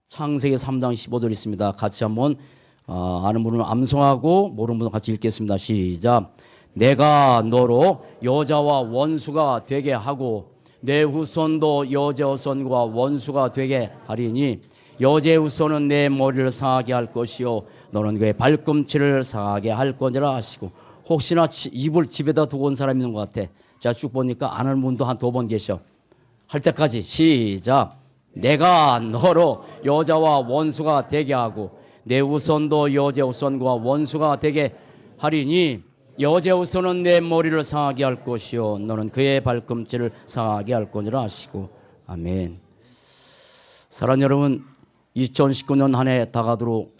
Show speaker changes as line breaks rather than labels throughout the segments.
창세기 3장 15절 있습니다. 같이 한번 아는 분은 암송하고 모르는 분은 같이 읽겠습니다. 시작. 내가 너로 여자와 원수가 되게 하고 내 후손도 여자 후손과 원수가 되게 하리니 여자의 후손은 내 머리를 상하게 할 것이요 너는 그의 발꿈치를 상하게 할 거니라 하시고, 혹시나 이불 집에다 두고 온 사람이 있는 것 같아. 자, 쭉 보니까 아는 분도 한 2번 계셔. 할 때까지 시작. 내가 너로 여자와 원수가 되게 하고 내 후손도 여자 후손과 원수가 되게 하리니 여자 후손은 내 머리를 상하게 할 것이요 너는 그의 발꿈치를 상하게 할 거니라 하시고. 아멘. 사랑하는 여러분, 2019년 한 해 다가도록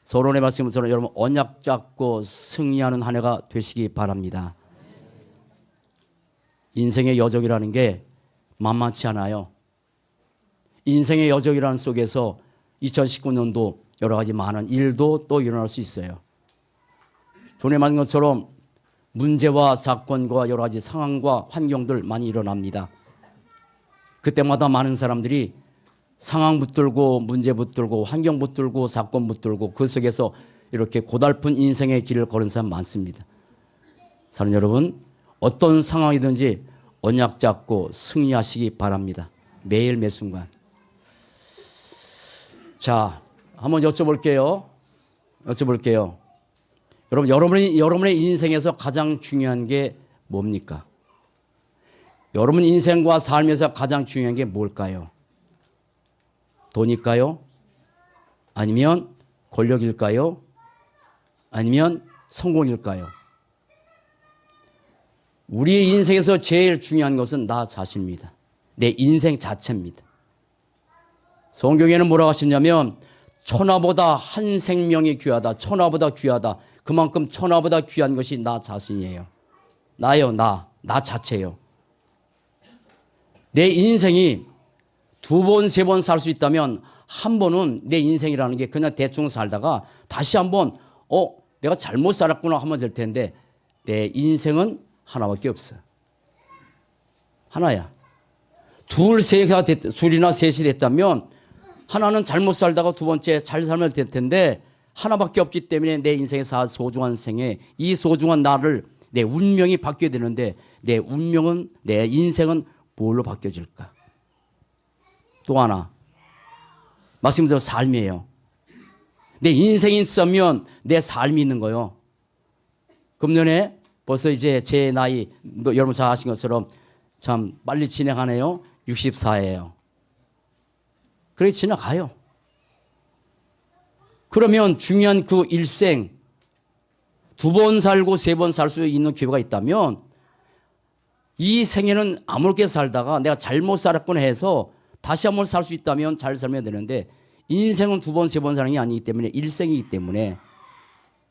서론의 말씀처럼 여러분 언약 잡고 승리하는 한 해가 되시기 바랍니다. 인생의 여정이라는 게 만만치 않아요. 인생의 여정이라는 속에서 2019년도 여러 가지 많은 일도 또 일어날 수 있어요. 전에 말한 것처럼 문제와 사건과 여러 가지 상황과 환경들 많이 일어납니다. 그때마다 많은 사람들이 상황 붙들고 문제 붙들고 환경 붙들고 사건 붙들고 그 속에서 이렇게 고달픈 인생의 길을 걸은 사람 많습니다. 사랑하는 여러분, 어떤 상황이든지 언약 잡고 승리하시기 바랍니다. 매일 매 순간. 자, 한번 여쭤볼게요. 여러분, 여러분의 인생에서 가장 중요한 게 뭡니까? 여러분 인생과 삶에서 가장 중요한 게 뭘까요? 돈일까요? 아니면 권력일까요? 아니면 성공일까요? 우리의 인생에서 제일 중요한 것은 나 자신입니다. 내 인생 자체입니다. 성경에는 뭐라고 하시냐면 천하보다 한 생명이 귀하다. 천하보다 귀하다. 그만큼 천하보다 귀한 것이 나 자신이에요. 나요, 나 자체예요. 내 인생이 2번, 3번 살 수 있다면 한 번은 내 인생이라는 게 그냥 대충 살다가 다시 한번 내가 잘못 살았구나 하면 될 텐데 내 인생은 하나밖에 없어. 하나야. 둘이나 셋이 됐다면 하나는 잘못 살다가 2번째 잘 살면 될 텐데 하나밖에 없기 때문에 내 인생의 소중한 생에 이 소중한 나를 내 운명이 바뀌어야 되는데 내 운명은 내 인생은 뭘로 바뀌어질까? 또 하나 말씀대로 삶이에요. 내 인생이 있으면 내 삶이 있는 거예요. 금년에 벌써 이제 제 나이 여러분 잘 아신 것처럼 참 빨리 진행하네요. 64예요. 그래 지나가요. 그러면 중요한 그 일생 2번 살고 3번 살 수 있는 기회가 있다면 이 생에는 아무렇게 살다가 내가 잘못 살았구나 해서 다시 한번 살 수 있다면 잘 살면 되는데 인생은 2번, 3번 사는 게 아니기 때문에 일생이기 때문에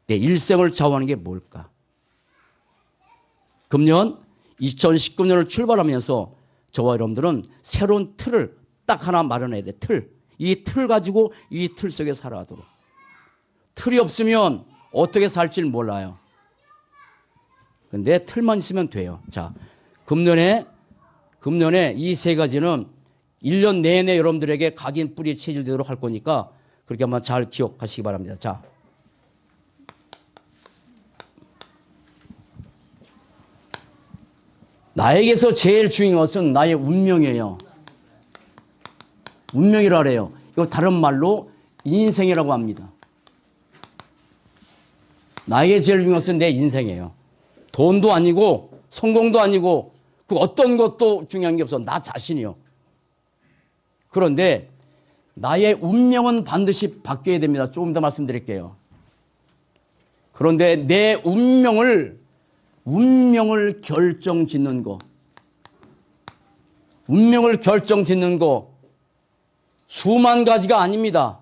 내 일생을 좌우하는 게 뭘까? 금년 2019년을 출발하면서 저와 여러분들은 새로운 틀을 딱 하나 마련해야 돼. 틀. 이 틀 가지고 이 틀 속에 살아가도록. 틀이 없으면 어떻게 살지 몰라요. 근데 틀만 있으면 돼요. 자, 금년에 이 3가지는 1년 내내 여러분들에게 각인 뿌리 체질되도록 할 거니까 그렇게 한번 잘 기억하시기 바랍니다. 자, 나에게서 제일 중요한 것은 나의 운명이에요. 운명이라 그래요. 이거 다른 말로 인생이라고 합니다. 나에게 제일 중요한 것은 내 인생이에요. 돈도 아니고 성공도 아니고 그 어떤 것도 중요한 게 없어. 나 자신이요. 그런데 나의 운명은 반드시 바뀌어야 됩니다. 조금 더 말씀드릴게요. 그런데 내 운명을 결정짓는 거. 운명을 결정짓는 거 수만 가지가 아닙니다.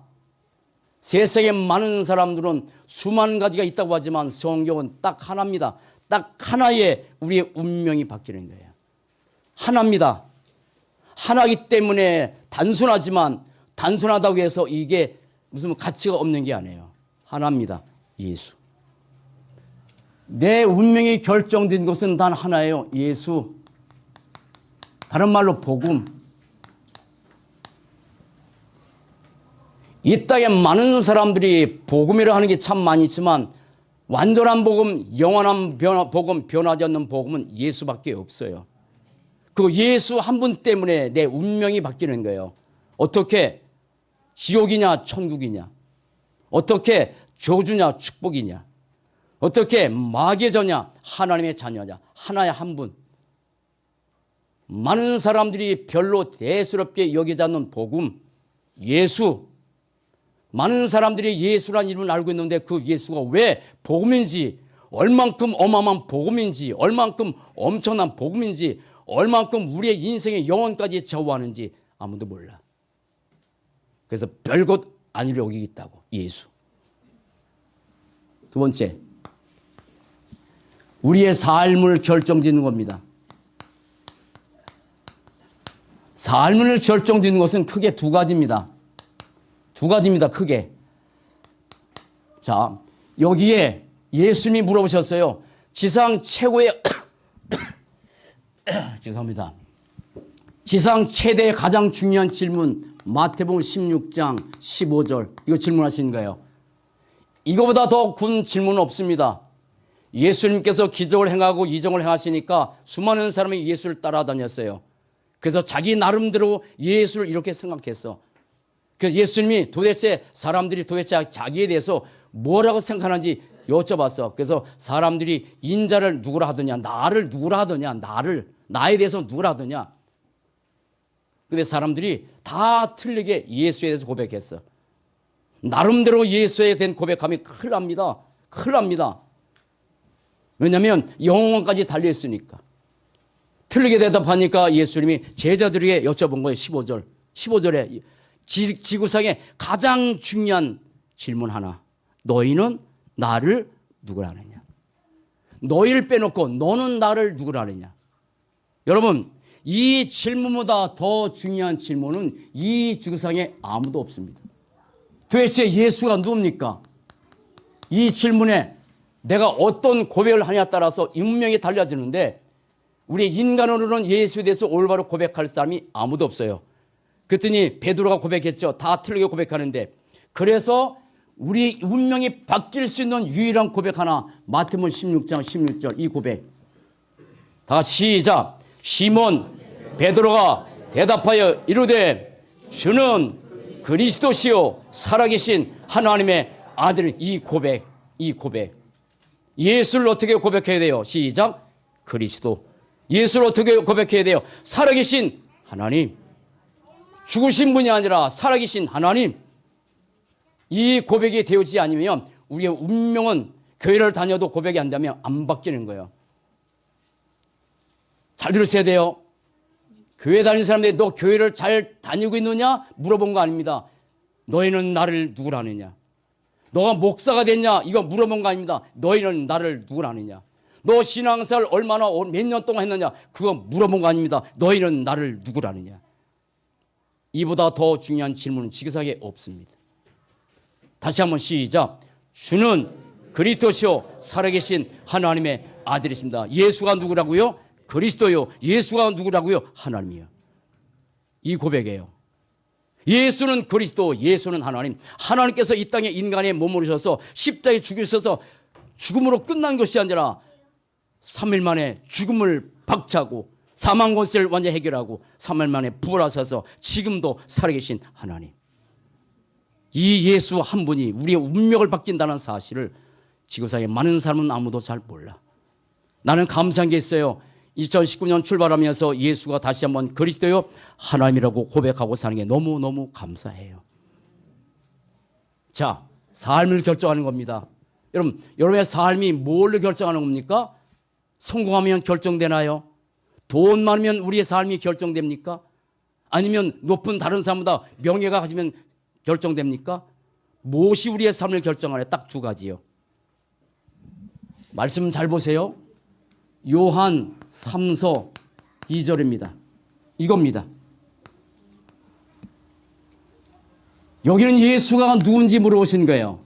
세상에 많은 사람들은 수만 가지가 있다고 하지만 성경은 딱 하나입니다. 딱 하나의 우리의 운명이 바뀌는 거예요. 하나입니다. 하나이기 때문에 단순하지만 단순하다고 해서 이게 무슨 가치가 없는 게 아니에요. 하나입니다. 예수. 내 운명이 결정된 것은 단 하나예요. 예수. 다른 말로 복음. 이 땅에 많은 사람들이 복음이라 하는 게 참 많이 있지만 완전한 복음, 영원한 복음, 변하지 않는 복음은 예수밖에 없어요. 그 예수 한 분 때문에 내 운명이 바뀌는 거예요. 어떻게? 지옥이냐 천국이냐, 어떻게 저주냐 축복이냐, 어떻게 마귀의 자냐 하나님의 자녀냐, 하나의 한 분. 많은 사람들이 별로 대수롭게 여기지 않는 복음, 예수. 많은 사람들이 예수란 이름을 알고 있는데 그 예수가 왜 복음인지, 얼만큼 어마어마한 복음인지, 얼만큼 엄청난 복음인지, 얼만큼 우리의 인생의 영혼까지 좌우하는지 아무도 몰라. 그래서 별것 아니로 여기 있다고, 예수. 두 번째, 우리의 삶을 결정짓는 겁니다. 삶을 결정짓는 것은 크게 두 가지입니다. 두 가지입니다, 크게. 자, 여기에 예수님이 물어보셨어요. 지상 최고의 죄송합니다. 지상 최대 가장 중요한 질문, 마태복음 16장 15절. 이거 질문하신 거예요. 이거보다 더 군 질문은 없습니다. 예수님께서 기적을 행하고 이적을 행하시니까 수많은 사람이 예수를 따라다녔어요. 그래서 자기 나름대로 예수를 이렇게 생각했어. 그래서 예수님이 도대체 사람들이 도대체 자기에 대해서 뭐라고 생각하는지 여쭤봤어. 그래서 사람들이 인자를 누구라 하더냐, 나를 누구라 하더냐, 나에 대해서 누구라 하더냐. 근데 사람들이 다 틀리게 예수에 대해서 고백했어. 나름대로 예수에 대한 고백하면 큰일 납니다. 큰일 납니다. 왜냐하면 영혼까지 달려있으니까. 틀리게 대답하니까 예수님이 제자들에게 여쭤본 거예요. 15절. 15절에 지구상의 가장 중요한 질문 하나. 너희는 나를 누구라 하느냐. 너희를 빼놓고 너는 나를 누구라 하느냐. 여러분, 이 질문보다 더 중요한 질문은 이 지구상에 아무도 없습니다. 도대체 예수가 누굽니까? 이 질문에 내가 어떤 고백을 하냐에 따라서 운명이 달라지는데 우리 인간으로는 예수에 대해서 올바로 고백할 사람이 아무도 없어요. 그랬더니 베드로가 고백했죠. 다 틀리게 고백하는데, 그래서 우리 운명이 바뀔 수 있는 유일한 고백 하나, 마태복음 16장 16절 이 고백. 다 같이 시작. 시몬 베드로가 대답하여 이르되 주는 그리스도시요 살아계신 하나님의 아들. 이 고백. 예수를 어떻게 고백해야 돼요? 시작. 그리스도. 예수를 어떻게 고백해야 돼요? 살아계신 하나님. 죽으신 분이 아니라 살아계신 하나님. 이 고백이 되어지지 않으면 우리의 운명은 교회를 다녀도 고백이 안 되면 안 바뀌는 거예요. 잘 들으셔야 돼요. 교회 다니는 사람들이 너 교회를 잘 다니고 있느냐 물어본 거 아닙니다. 너희는 나를 누구라 하느냐. 너가 목사가 됐냐 이거 물어본 거 아닙니다. 너희는 나를 누구라 하느냐. 너 신앙생활 얼마나 몇 년 동안 했느냐 그거 물어본 거 아닙니다. 너희는 나를 누구라 하느냐. 이보다 더 중요한 질문은 지구상에 없습니다. 다시 한번 시작. 주는 그리스도시요 살아계신 하나님의 아들이십니다. 예수가 누구라고요? 그리스도요. 예수가 누구라고요? 하나님이요. 이 고백이에요. 예수는 그리스도, 예수는 하나님. 하나님께서 이 땅에 인간의 몸을 오셔서 십자가에 죽으셔서 죽음으로 끝난 것이 아니라 3일 만에 죽음을 박차고 사망 권세를 완전히 해결하고 3일 만에 부활하셔서 지금도 살아계신 하나님. 이 예수 한 분이 우리의 운명을 바뀐다는 사실을 지구상에 많은 사람은 아무도 잘 몰라. 나는 감사한 게 있어요. 2019년 출발하면서 예수가 다시 한번 그리스도요 하나님이라고 고백하고 사는 게 너무너무 감사해요. 자, 삶을 결정하는 겁니다. 여러분, 여러분의 삶이 뭘로 결정하는 겁니까? 성공하면 결정되나요? 돈 많으면 우리의 삶이 결정됩니까? 아니면 높은 다른 사람보다 명예가 가지면 결정됩니까? 무엇이 우리의 삶을 결정하냐? 딱 두 가지요. 말씀 잘 보세요. 요한 3서 2절입니다. 이겁니다. 여기는 예수가 누군지 물어보신 거예요.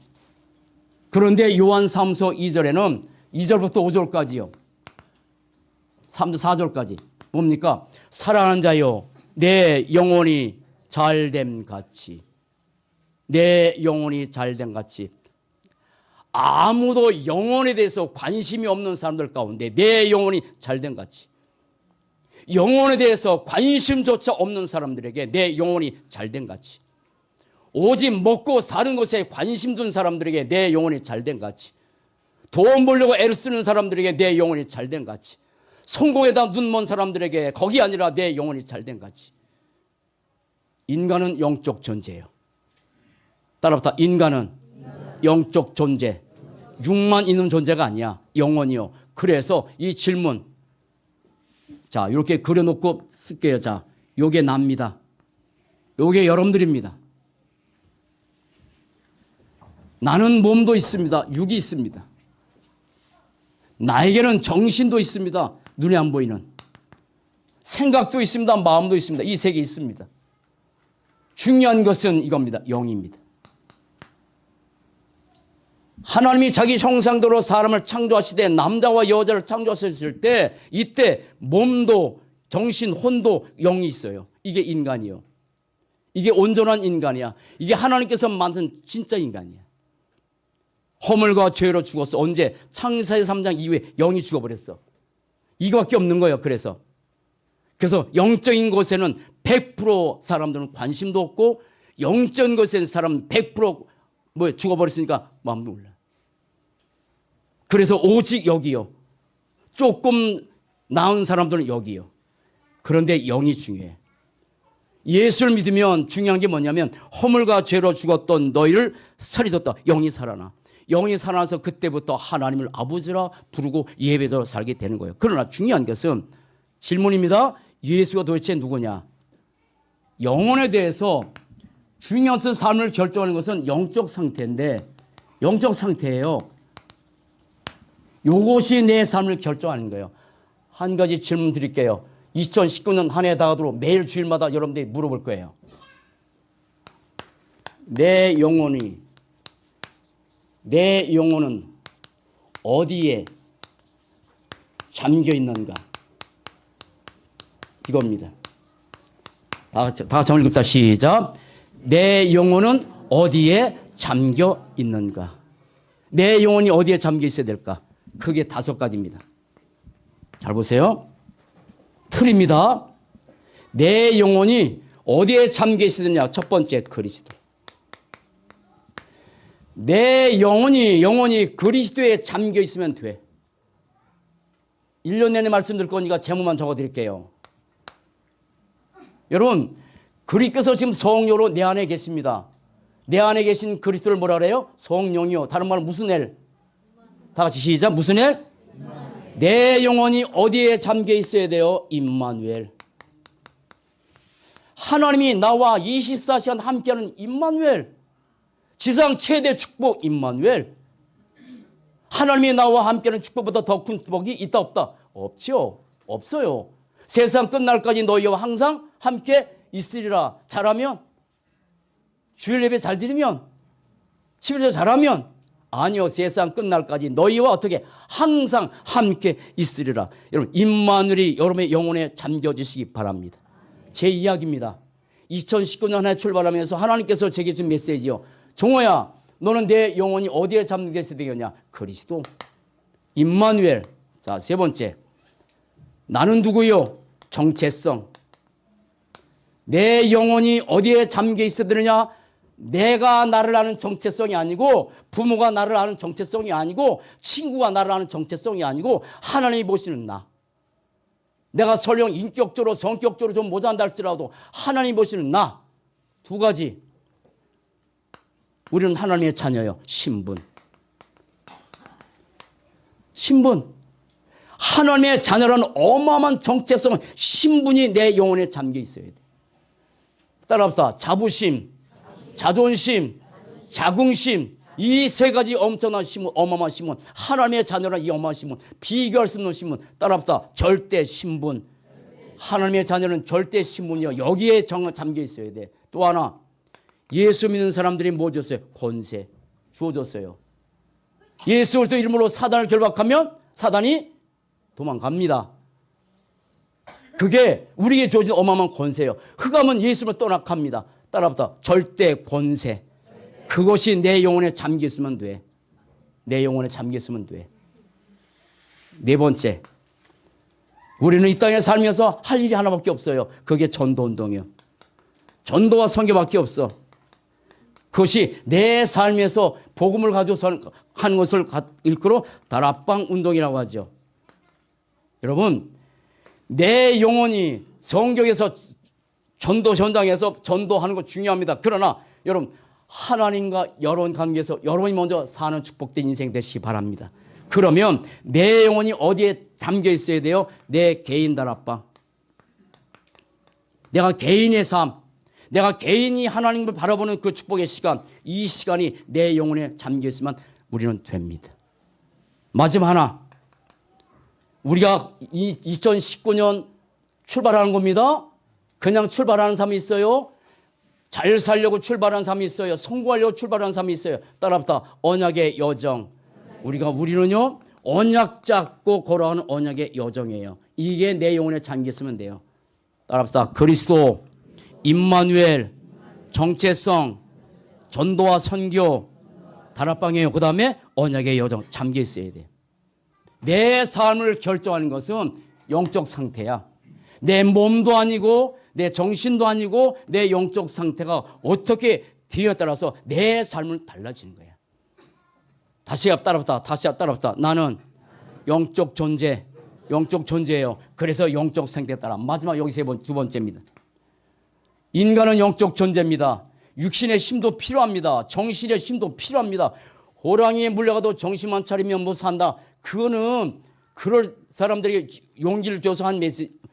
그런데 요한 3서 2절에는 2절부터 5절까지요. 3절 4절까지 뭡니까? 사랑하는 자여 내 영혼이 잘됨 같이 내 영혼이 잘된 같이 아무도 영혼에 대해서 관심이 없는 사람들 가운데 내 영혼이 잘된 같이 영혼에 대해서 관심조차 없는 사람들에게 내 영혼이 잘된 같이 오직 먹고 사는 것에 관심 둔 사람들에게 내 영혼이 잘된 같이 돈 벌려고 애를 쓰는 사람들에게 내 영혼이 잘된 같이 성공에다 눈먼 사람들에게 거기 아니라 내 영혼이 잘된 같이 인간은 영적 존재예요. 따라붙어 인간은 영적 존재 육만 있는 존재가 아니야. 영혼이요. 그래서 이 질문 자 이렇게 그려놓고 쓸게요. 자 요게 납니다. 요게 여러분들입니다. 나는 몸도 있습니다. 육이 있습니다. 나에게는 정신도 있습니다. 눈에 안 보이는 생각도 있습니다. 마음도 있습니다. 이 세 개 있습니다. 중요한 것은 이겁니다. 영입니다. 하나님이 자기 형상대로 사람을 창조하시되 남자와 여자를 창조하셨을 때 이때 몸도 정신, 혼도 영이 있어요. 이게 인간이요. 이게 온전한 인간이야. 이게 하나님께서 만든 진짜 인간이야. 허물과 죄로 죽었어. 언제? 창세기 3장 이후에 영이 죽어버렸어. 이거밖에 없는 거예요. 그래서 영적인 곳에는 100% 사람들은 관심도 없고 영적인 곳에는 사람 100% 죽어버렸으니까 마음도 몰라. 그래서 오직 여기요. 조금 나은 사람들은 여기요. 그런데 영이 중요해. 예수를 믿으면 중요한 게 뭐냐면 허물과 죄로 죽었던 너희를 살리셨다. 영이 살아나. 영이 살아나서 그때부터 하나님을 아버지라 부르고 예배자로 살게 되는 거예요. 그러나 중요한 것은 질문입니다. 예수가 도대체 누구냐? 영혼에 대해서 중요한 삶을 결정하는 것은 영적 상태인데 영적 상태예요. 이것이 내 삶을 결정하는 거예요. 한 가지 질문 드릴게요. 2019년 한 해 다가도록 매일 주일마다 여러분들이 물어볼 거예요. 내 영혼은 어디에 잠겨 있는가? 이겁니다. 다 같이 한번 읽읍시다. 시작. 내 영혼은 어디에 잠겨 있는가? 내 영혼이 어디에 잠겨 있어야 될까? 크게 5가지입니다. 잘 보세요. 틀입니다. 내 영혼이 어디에 잠겨 있어야 되냐? 첫 번째, 그리스도. 내 영혼이 그리스도에 잠겨 있으면 돼. 1년 내내 말씀 드릴 거니까 제목만 적어 드릴게요. 여러분, 그리스도께서 지금 성령으로 내 안에 계십니다. 내 안에 계신 그리스도를 뭐라 그래요? 성령이요. 다른 말은 무슨 엘? 다 같이 시작. 무슨 엘? 내 영혼이 어디에 잠겨 있어야 돼요? 임마누엘. 하나님이 나와 24시간 함께하는 임마누엘. 지상 최대 축복 임마누엘. 하나님이 나와 함께하는 축복보다 더 큰 축복이 있다 없다? 없죠. 없어요. 세상 끝날까지 너희와 항상 함께 있으리라. 잘하면 주일 예배 잘 드리면 11조 잘하면 아니요. 세상 끝날까지 너희와 어떻게 항상 함께 있으리라. 여러분 임마누엘이 여러분의 영혼에 잠겨지시기 바랍니다. 제 이야기입니다. 2019년 한 해 출발하면서 하나님께서 제게 준 메시지요. 종호야, 너는 내 영혼이 어디에 잠겨 있어야 되겠냐? 그리스도. 임마누엘. 자, 세 번째. 나는 누구요? 정체성. 내 영혼이 어디에 잠겨 있어야 되느냐? 내가 나를 아는 정체성이 아니고 부모가 나를 아는 정체성이 아니고 친구가 나를 아는 정체성이 아니고 하나님이 보시는 나. 내가 설령 인격적으로 성격적으로 좀 모자란다 할지라도 하나님이 보시는 나. 2가지. 우리는 하나님의 자녀예요. 신분. 하나님의 자녀라는 어마어마한 정체성은 신분이 내 영혼에 잠겨 있어야 돼. 따라합시다. 자부심, 자존심, 자긍심. 이 3가지 엄청난 신분, 어마어마한 신분. 하나님의 자녀라는 이 어마어마한 신분. 비교할 수 없는 신분. 따라합시다. 절대 신분. 하나님의 자녀는 절대 신분이요. 여기에 잠겨 있어야 돼. 또 하나. 예수 믿는 사람들이 뭐 줬어요? 권세 주어졌어요. 예수 그리스도 이름으로 사단을 결박하면 사단이 도망갑니다. 그게 우리에게 주어진 어마어마한 권세예요. 흑암은 예수를 떠나갑니다. 따라붙어 절대 권세. 그것이 내 영혼에 잠겨 있으면 돼. 내 영혼에 잠겨 있으면 돼. 네 번째, 우리는 이 땅에 살면서 할 일이 하나밖에 없어요. 그게 전도운동이요. 전도와 선교밖에 없어. 그것이 내 삶에서 복음을 가지고 하는 것을 일컬어 다락방 운동이라고 하죠. 여러분, 내 영혼이 성경에서 전도 현장에서 전도하는 거 중요합니다. 그러나 여러분, 하나님과 여러분 관계에서 여러분이 먼저 사는 축복된 인생 되시기 바랍니다. 그러면 내 영혼이 어디에 담겨 있어야 돼요? 내 개인 다락방. 내가 개인의 삶, 내가 개인이 하나님을 바라보는 그 축복의 시간, 이 시간이 내 영혼에 잠겨 있으면 우리는 됩니다. 마지막 하나, 우리가 2019년 출발하는 겁니다. 그냥 출발하는 삶이 있어요. 잘 살려고 출발하는 삶이 있어요. 성공하려고 출발하는 삶이 있어요. 따라붙어 언약의 여정. 우리는요, 언약 잡고 걸어가는 언약의 여정이에요. 이게 내 영혼에 잠겨 있으면 돼요. 따라붙어 그리스도, 임마누엘, 정체성, 전도와 선교, 다락방이에요. 그 다음에 언약의 여정 잠겨 있어야 돼요. 내 삶을 결정하는 것은 영적 상태야. 내 몸도 아니고 내 정신도 아니고 내 영적 상태가 어떻게 되어에 따라서 내 삶은 달라지는 거야. 다시 따라붙다. 나는 영적 존재예요. 그래서 영적 상태에 따라. 마지막 여기 두 번째입니다. 인간은 영적 존재입니다. 육신의 힘도 필요합니다. 정신의 힘도 필요합니다. 호랑이에 물려가도 정신만 차리면 못 산다. 그거는 그럴 사람들에게 용기를 줘서 한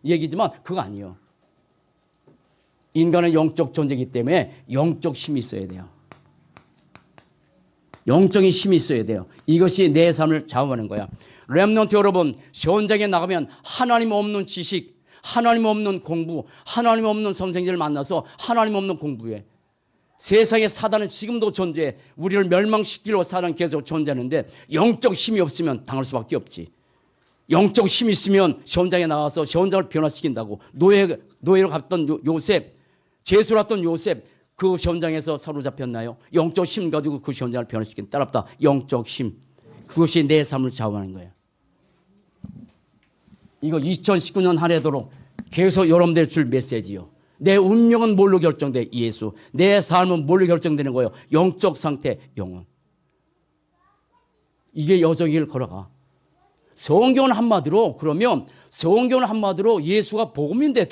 얘기지만 그거 아니에요. 인간은 영적 존재이기 때문에 영적 힘이 있어야 돼요. 영적인 힘이 있어야 돼요. 이것이 내 삶을 좌우하는 거야. 렘넌트 여러분, 현장에 나가면 하나님 없는 지식, 하나님 없는 공부, 하나님 없는 선생님을 만나서 하나님 없는 공부해. 세상에 사단은 지금도 존재해. 우리를 멸망시키려고 사단은 계속 존재하는데 영적 힘이 없으면 당할 수밖에 없지. 영적 힘이 있으면 현장에 나가서 현장을 변화시킨다고. 노예로 갔던 요셉, 죄수로 갔던 요셉, 그 현장에서 사로잡혔나요? 영적 힘 가지고 그 현장을 변화시킨. 따라붙다. 영적 힘. 그것이 내 삶을 좌우하는 거예요. 이거 2019년 한 해도록 계속 여러분들 줄 메시지요. 내 운명은 뭘로 결정돼? 예수. 내 삶은 뭘로 결정되는 거예요? 영적 상태, 영혼. 이게 여정을 걸어가. 성경은 한마디로 예수가 복음인데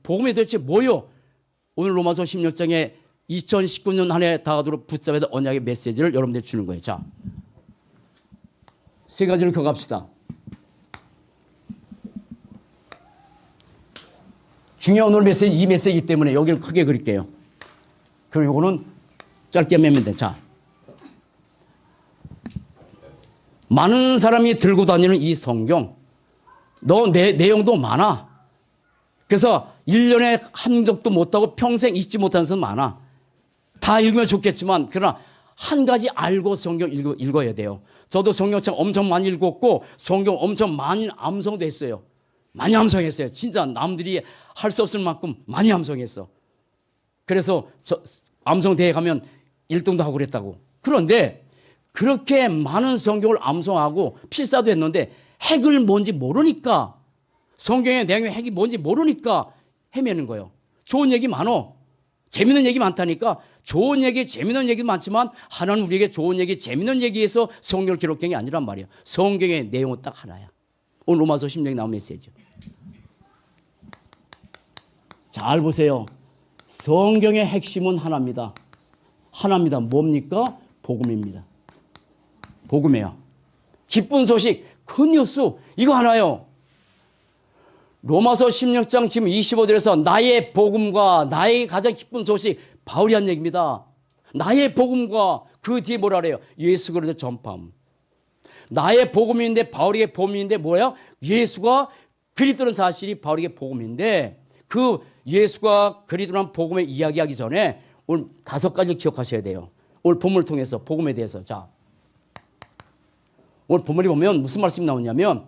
복음이 도대체 뭐요? 오늘 로마서 16장에 2019년 한 해 다가도록 붙잡아야 될 언약의 메시지를 여러분들 주는 거예요. 자, 세 가지를 격합시다. 중요한 오늘 메시지, 이 메시지이기 때문에 여기를 크게 그릴게요. 그리고 이거는 짧게 매면 돼. 자, 많은 사람이 들고 다니는 이 성경, 내용도 많아. 그래서 1년에 한 적도 못하고 평생 잊지 못하는 사람 많아. 다 읽으면 좋겠지만 그러나 한 가지 알고 성경 읽어야 돼요. 저도 성경책 엄청 많이 읽었고 성경 엄청 많이 암송도 했어요. 많이 암송했어요. 진짜 남들이 할 수 없을 만큼 많이 암송했어. 그래서 암송대회 가면 1등도 하고 그랬다고. 그런데 그렇게 많은 성경을 암송하고 필사도 했는데 핵을 뭔지 모르니까, 성경의 내용의 핵이 뭔지 모르니까 헤매는 거예요. 좋은 얘기 많어. 재밌는 얘기 많다니까. 좋은 얘기, 재밌는 얘기 많지만 하나는 우리에게 좋은 얘기, 재밌는 얘기에서 성경을 기록한 게 아니란 말이에요. 성경의 내용은 딱 하나야. 오늘 로마서 16장에 나온 메시지죠. 잘 보세요. 성경의 핵심은 하나입니다. 하나입니다. 뭡니까? 복음입니다. 복음이에요. 기쁜 소식, 큰 뉴스, 이거 하나요. 로마서 16장 지금 25절에서 나의 복음과 나의 가장 기쁜 소식, 바울이 한 얘기입니다. 나의 복음과 그 뒤에 뭐라 그래요? 예수 그리스도 전파함. 나의 복음인데 바울에게 복음인데 뭐야? 예수가 그리스도라는 사실이 바울에게 복음인데 그 예수가 그리스도라는 복음을 이야기하기 전에 오늘 5가지를 기억하셔야 돼요. 오늘 본문을 통해서 복음에 대해서. 자, 오늘 본문에 보면 무슨 말씀이 나오냐면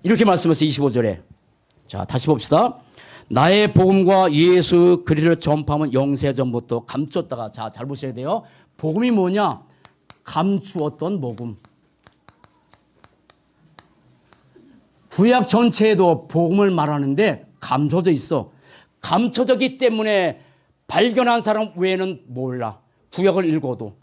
이렇게 말씀하세요. 25절에. 자, 다시 봅시다. 나의 복음과 예수 그리스도를 전파하면 영세전부터 감췄다가, 자, 잘 보셔야 돼요. 복음이 뭐냐? 감추었던 복음. 구약 전체에도 복음을 말하는데 감춰져 있어. 감춰졌기 때문에 발견한 사람 외에는 몰라. 구약을 읽어도.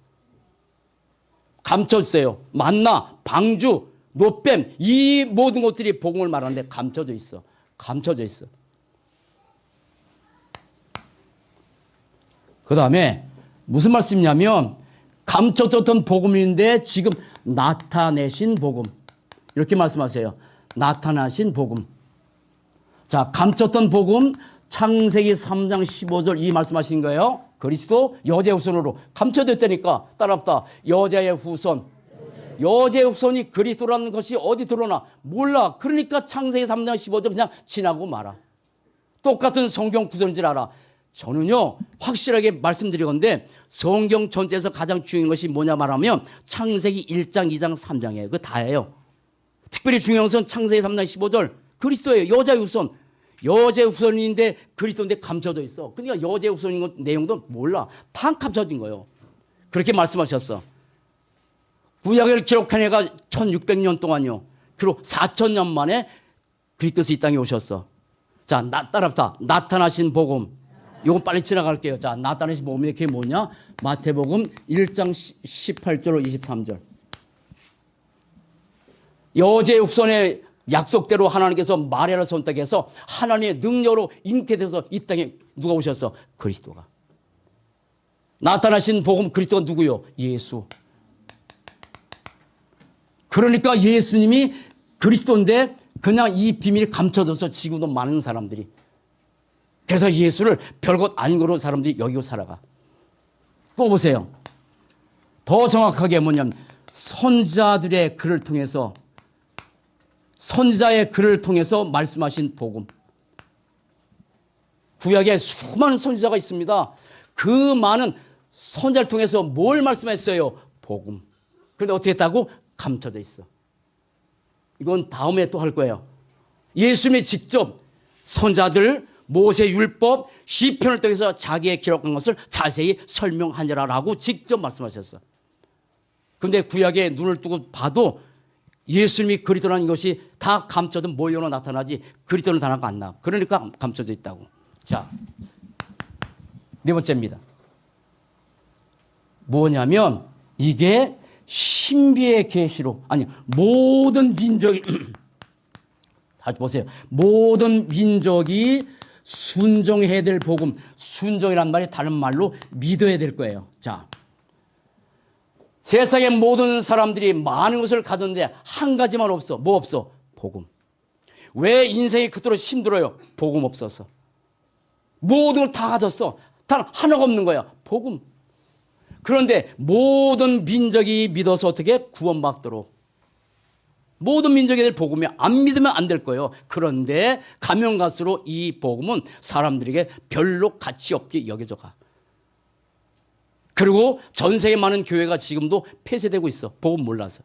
감췄어요. 만나, 방주, 노뱀, 이 모든 것들이 복음을 말하는데 감춰져 있어. 감춰져 있어. 그 다음에 무슨 말씀이냐면 감춰졌던 복음인데 지금 나타내신 복음. 이렇게 말씀하세요. 나타나신 복음. 자, 감췄던 복음, 창세기 3장 15절 이 말씀하신 거예요. 그리스도 여자의 후손으로 감춰졌다니까. 따라합다. 여자의 후손. 여자의 후손이 그리스도라는 것이 어디 드러나? 몰라. 그러니까 창세기 3장 15절 그냥 지나고 말아. 똑같은 성경 구절인 줄 알아. 저는요, 확실하게 말씀드리건데 성경 전체에서 가장 중요한 것이 뭐냐 말하면 창세기 1장, 2장, 3장이에요. 그거 다예요. 특별히 중요한 것은 창세기 3장 15절 그리스도예요. 여자의 후손. 여자의 후손인데 그리스도인데 감춰져 있어. 그러니까 여자의 후손인 것 내용도 몰라. 다 감춰진 거예요. 그렇게 말씀하셨어. 구약을 기록한 애가 1600년 동안요. 그리고 4000년 만에 그리스도께서 이 땅에 오셨어. 자, 따라합시다. 나타나신 복음. 이건 빨리 지나갈게요. 자, 나타나신 복음이 그게 뭐냐? 마태복음 1장 18절 23절. 여자의 후손의 약속대로 하나님께서 마리아를 선택해서 하나님의 능력으로 잉태돼서 이 땅에 누가 오셨어? 그리스도가. 나타나신 복음 그리스도가 누구요? 예수. 그러니까 예수님이 그리스도인데 그냥 이 비밀이 감춰져서 지금도 많은 사람들이, 그래서 예수를 별것 아닌 거로 사람들이 여기고 살아가. 또 보세요. 더 정확하게 뭐냐면 선지자들의 글을 통해서, 선지자의 글을 통해서 말씀하신 복음. 구약에 수많은 선지자가 있습니다. 그 많은 선지자를 통해서 뭘 말씀했어요? 복음. 그런데 어떻게 했다고? 감춰져 있어. 이건 다음에 또 할 거예요. 예수님이 직접 선지자들, 모세 율법, 시편을 통해서 자기의 기록한 것을 자세히 설명하니라라고 직접 말씀하셨어. 그런데 구약에 눈을 뜨고 봐도 예수님이 그리스도라는 것이 다 감춰든 모형으로 나타나지 그리스도는 단어가 안 나와. 그러니까 감춰져 있다고. 자, 네 번째입니다. 뭐냐면 이게 신비의 계시로, 아니 모든 민족이 다시 보세요. 모든 민족이 순종해야 될 복음. 순종이란 말이 다른 말로 믿어야 될 거예요. 자, 세상의 모든 사람들이 많은 것을 가졌는데 한 가지만 없어. 뭐 없어? 복음. 왜 인생이 그토록 힘들어요? 복음 없어서. 모든 걸 다 가졌어. 단 하나가 없는 거야. 복음. 그런데 모든 민족이 믿어서 어떻게 구원받도록, 모든 민족이 될 복음이 안 믿으면 안 될 거예요. 그런데 가면 갈수록 이 복음은 사람들에게 별로 가치 없게 여겨져 가. 그리고 전 세계 많은 교회가 지금도 폐쇄되고 있어. 복음 몰라서.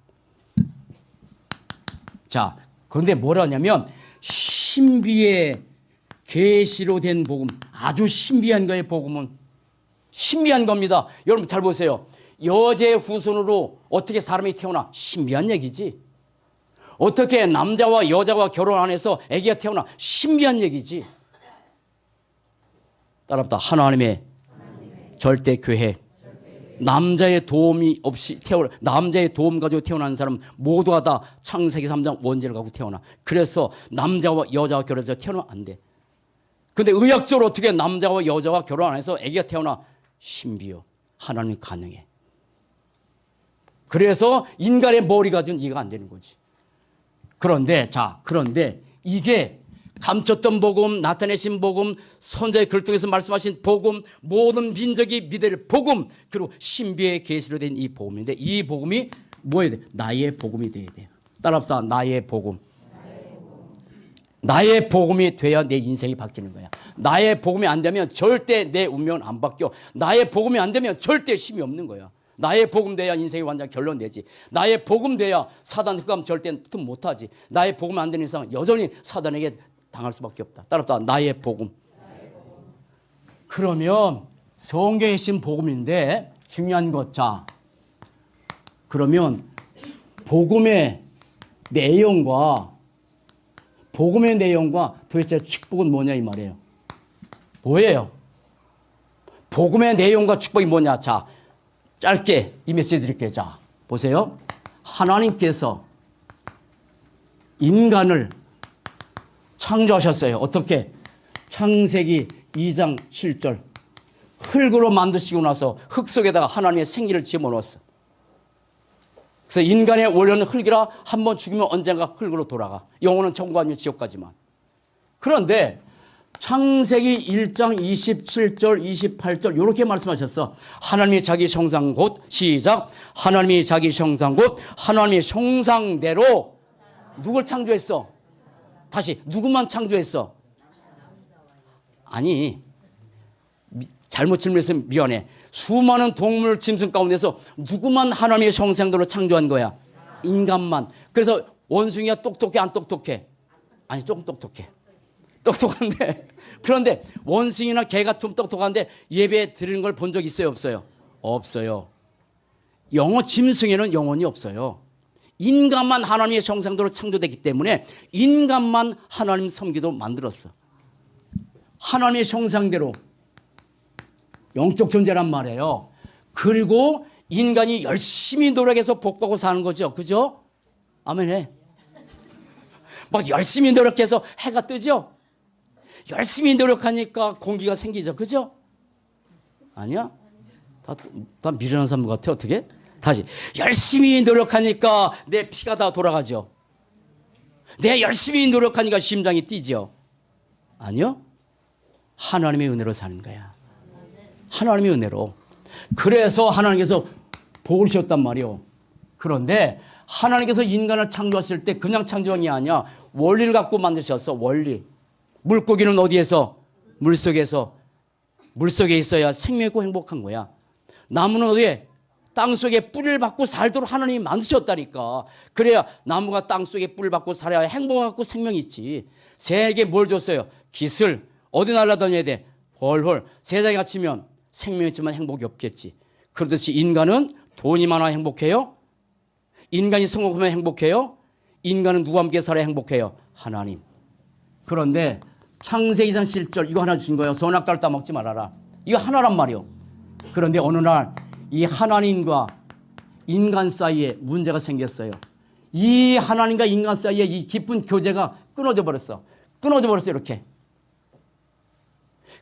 자, 그런데 뭐라냐면 신비의 계시로 된 복음. 아주 신비한 거예요. 복음은. 신비한 겁니다. 여러분 잘 보세요. 여자의 후손으로 어떻게 사람이 태어나? 신비한 얘기지. 어떻게 남자와 여자가 결혼 안 해서 아기가 태어나? 신비한 얘기지. 따라합니다. 하나님의 절대 계획. 남자의 도움이 없이 남자의 도움 가지고 태어난 사람 모두가 다 창세기 3장 원죄를 갖고 태어나. 그래서 남자와 여자가 결혼해서 태어나면 안 돼. 근데 의학적으로 어떻게 남자와 여자가 결혼 안 해서 아기가 태어나? 신비요. 하나님 가능해. 그래서 인간의 머리 가지고는 이해가 안 되는 거지. 그런데 이게 감췄던 복음, 나타내신 복음, 선자의 글 통해서 말씀하신 복음, 모든 민족이 믿을 복음, 그리고 신비의 계시로 된 이 복음인데 이 복음이 뭐여야 돼? 나의 복음이 돼야 돼요. 따라합시다. 나의 복음. 나의 복음이 돼야 내 인생이 바뀌는 거야. 나의 복음이 안 되면 절대 내 운명은 안 바뀌어. 나의 복음이 안 되면 절대 힘이 없는 거야. 나의 복음 돼야 인생이 완전 결론내지. 나의 복음 돼야 사단 흑암 절대 못하지. 나의 복음 안 되는 이상 여전히 사단에게 당할 수밖에 없다. 따라서 나의 복음. 그러면 성경에 신 복음인데 중요한 것. 자, 그러면 복음의 내용과 도대체 축복은 뭐냐 이 말이에요. 뭐예요? 복음의 내용과 축복이 뭐냐. 자, 짧게 이 메시지 드릴게요. 자, 보세요. 하나님께서 인간을 창조하셨어요. 어떻게? 창세기 2장 7절. 흙으로 만드시고 나서 흙 속에다가 하나님의 생기를 집어넣었어. 그래서 인간의 원래는 흙이라 한번 죽으면 언젠가 흙으로 돌아가. 영혼은 천국 아니면 지옥까지만. 그런데 창세기 1장 27절 28절 이렇게 말씀하셨어. 하나님이 자기 형상 곧 시작. 하나님이 자기 형상 곧 하나님의 형상대로 누굴 창조했어? 다시 누구만 창조했어? 아니, 잘못 질문해서 미안해. 수많은 동물 짐승 가운데서 누구만 하나님의 형상대로 창조한 거야? 인간만. 그래서 원숭이가 똑똑해 안 똑똑해? 아니, 조금 똑똑해. 똑똑한데, 그런데 원숭이나 개가 좀 똑똑한데 예배 드리는 걸 본 적 있어요? 없어요? 없어요. 짐승에는 영혼이 없어요. 인간만 하나님의 형상대로 창조됐기 때문에 인간만 하나님 섬기도록 만들었어. 하나님의 형상대로 영적 존재란 말이에요. 그리고 인간이 열심히 노력해서 복받고 사는 거죠. 그죠? 아멘해. 막 열심히 노력해서 해가 뜨죠? 열심히 노력하니까 공기가 생기죠. 그죠? 아니야? 다 미련한 사람 같아. 어떻게? 다시. 열심히 노력하니까 내 피가 다 돌아가죠. 내 열심히 노력하니까 심장이 뛰죠. 아니요? 하나님의 은혜로 사는 거야. 하나님의 은혜로. 그래서 하나님께서 복을 주셨단 말이요. 그런데 하나님께서 인간을 창조하실 때 그냥 창조한 게 아니야. 원리를 갖고 만드셨어. 원리. 물고기는 어디에서? 물속에서. 물속에 있어야 생명 있고 행복한 거야. 나무는 어디에? 땅속에 뿌리를 받고 살도록 하나님이 만드셨다니까. 그래야 나무가 땅속에 뿌리를 받고 살아야 행복하고 생명이 있지. 새에게 뭘 줬어요? 깃을. 어디 날아다녀야 돼? 헐헐. 세상에 갇히면 생명이 있지만 행복이 없겠지. 그렇듯이 인간은 돈이 많아 행복해요? 인간이 성공하면 행복해요? 인간은 누구와 함께 살아야 행복해요? 하나님. 그런데 창세기 2장 7절 이거 하나 주신 거예요. 선악과를 따먹지 말아라. 이거 하나란 말이요. 그런데 어느 날 이 하나님과 인간 사이에 문제가 생겼어요. 이 하나님과 인간 사이에 이 깊은 교제가 끊어져 버렸어. 끊어져 버렸어 이렇게.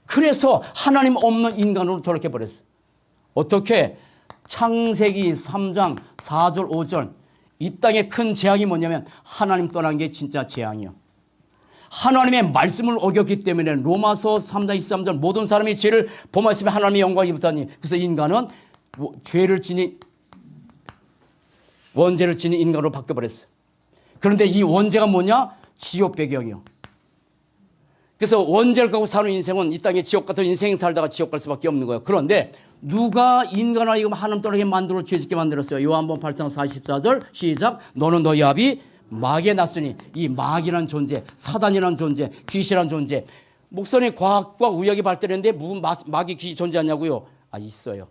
그래서 하나님 없는 인간으로 저렇게 버렸어. 어떻게? 창세기 3장 4절 5절 이 땅의 큰 재앙이 뭐냐면 하나님 떠난 게 진짜 재앙이요. 하나님의 말씀을 어겼기 때문에 로마서 3장 23절 모든 사람이 죄를 범하시면 하나님의 영광이 입었다니. 그래서 인간은 죄를 지닌 원죄를 지닌 인간으로 바뀌어버렸어. 그런데 이 원죄가 뭐냐? 지옥 배경이요. 그래서 원죄를 갖고 사는 인생은 이 땅에 지옥 같은 인생 살다가 지옥 갈 수밖에 없는 거예요. 그런데 누가 인간을 이거 하나님 떠나게 만들어 죄짓게 만들었어요? 요한복음 8장 44절 시작. 너는 너희 아비 마귀에 났으니. 이 마귀라는 존재, 사단이라는 존재, 귀신이라는 존재. 목사님 과학과 의학이 발달했는데 무슨 마귀 귀신 존재하냐고요? 아, 있어요.